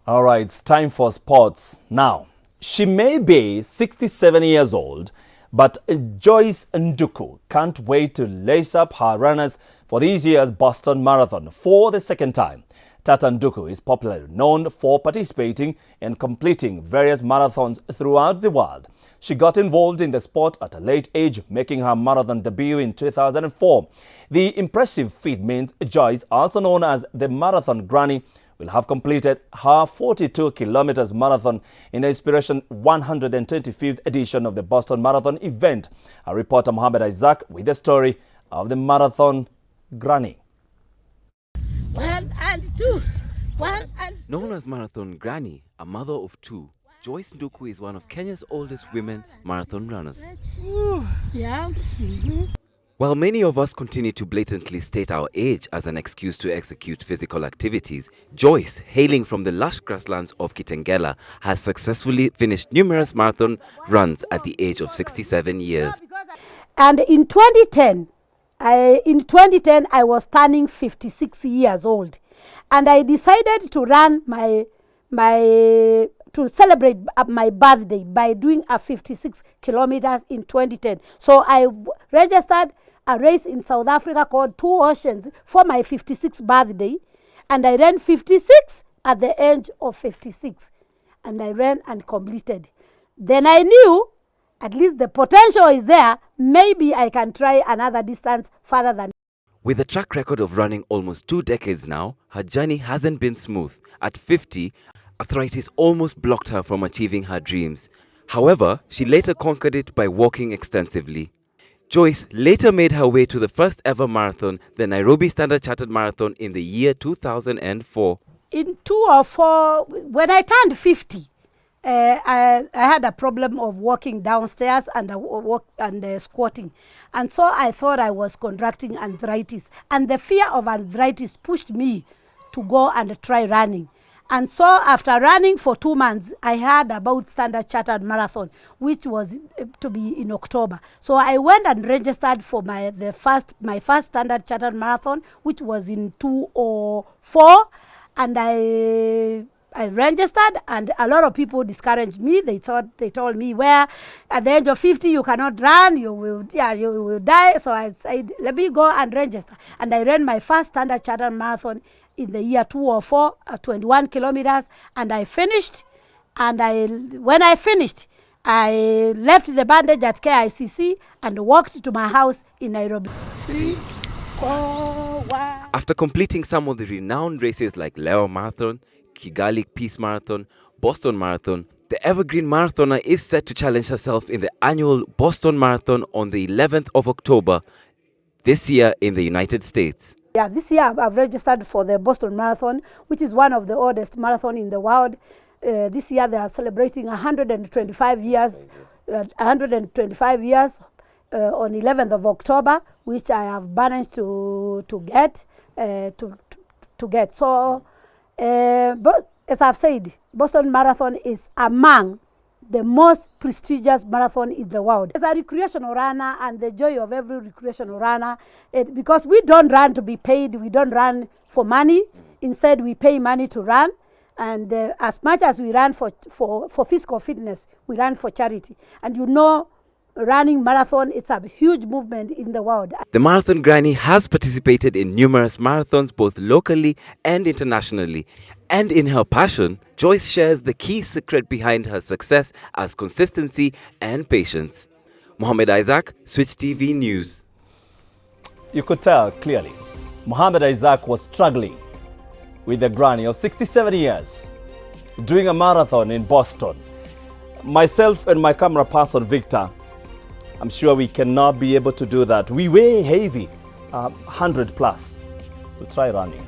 All right, it's time for sports. Now, she may be 67 years old, but Joyce Nduku can't wait to lace up her runners for this year's Boston Marathon for the second time. Tata Nduku is popularly known for participating and completing various marathons throughout the world. She got involved in the sport at a late age, making her marathon debut in 2004. The impressive feat means Joyce, also known as the Marathon Granny, will have completed her 42 kilometers marathon in the Inspiration 125th edition of the Boston Marathon event. Our reporter Mohammed Isaac with the story of the Marathon Granny. One and two. Known as Marathon Granny, a mother of two, Joyce Nduku is one of Kenya's oldest women marathon runners. Yeah. While many of us continue to blatantly state our age as an excuse to execute physical activities, Joyce, hailing from the lush grasslands of Kitengela, has successfully finished numerous marathon runs at the age of 67 years. And in 2010, I was turning 56 years old, and I decided to run to celebrate my birthday by doing a 56 kilometers in 2010. So I registered a race in South Africa called Two Oceans for my 56th birthday, and I ran 56 at the age of 56, and I ran and completed. Then I knew at least the potential is there. Maybe I can try another distance further than. With a track record of running almost 2 decades now, her journey hasn't been smooth. At 50, arthritis almost blocked her from achieving her dreams. However, she later conquered it by walking extensively. Joyce later made her way to the first ever marathon, the Nairobi Standard Chartered Marathon, in the year 2004. In 2004, when I turned 50, I had a problem of walking downstairs and squatting. And so I thought I was contracting arthritis. And the fear of arthritis pushed me to go and try running. And so after running for 2 months, I heard about Standard Chartered Marathon, which was to be in October. So I went and registered for my first Standard Chartered Marathon, which was in 2004. And I registered, and a lot of people discouraged me. They told me, well, at the age of 50, you cannot run, you will die. So I said, let me go and register. And I ran my first Standard Chartered Marathon in the year 2004, 21 kilometers, and I finished. And when I finished, I left the bandage at KICC and walked to my house in Nairobi. 3, 4, 1. After completing some of the renowned races like Leo Marathon, Kigali Peace Marathon, Boston Marathon, the evergreen marathoner is set to challenge herself in the annual Boston Marathon on the 11th of October this year in the United States. Yeah, this year I've registered for the Boston Marathon, which is one of the oldest marathons in the world. This year they are celebrating 125 years. 125 years on 11th of October, which I have managed to get. So, but as I've said, Boston Marathon is among the most prestigious marathon in the world. As a recreational runner, and the joy of every recreational runner, because we don't run to be paid, we don't run for money. Instead, we pay money to run. And as much as we run for physical fitness, we run for charity. And you know, running marathon, it's a huge movement in the world. The Marathon Granny has participated in numerous marathons both locally and internationally. And in her passion, Joyce shares the key secret behind her success as consistency and patience. Mohammed Isaac, Switch TV News. You could tell clearly, Mohammed Isaac was struggling with the granny of 67 years, doing a marathon in Boston. Myself and my camera person, Victor, I'm sure we cannot be able to do that. We weigh heavy, 100 plus. We'll try running.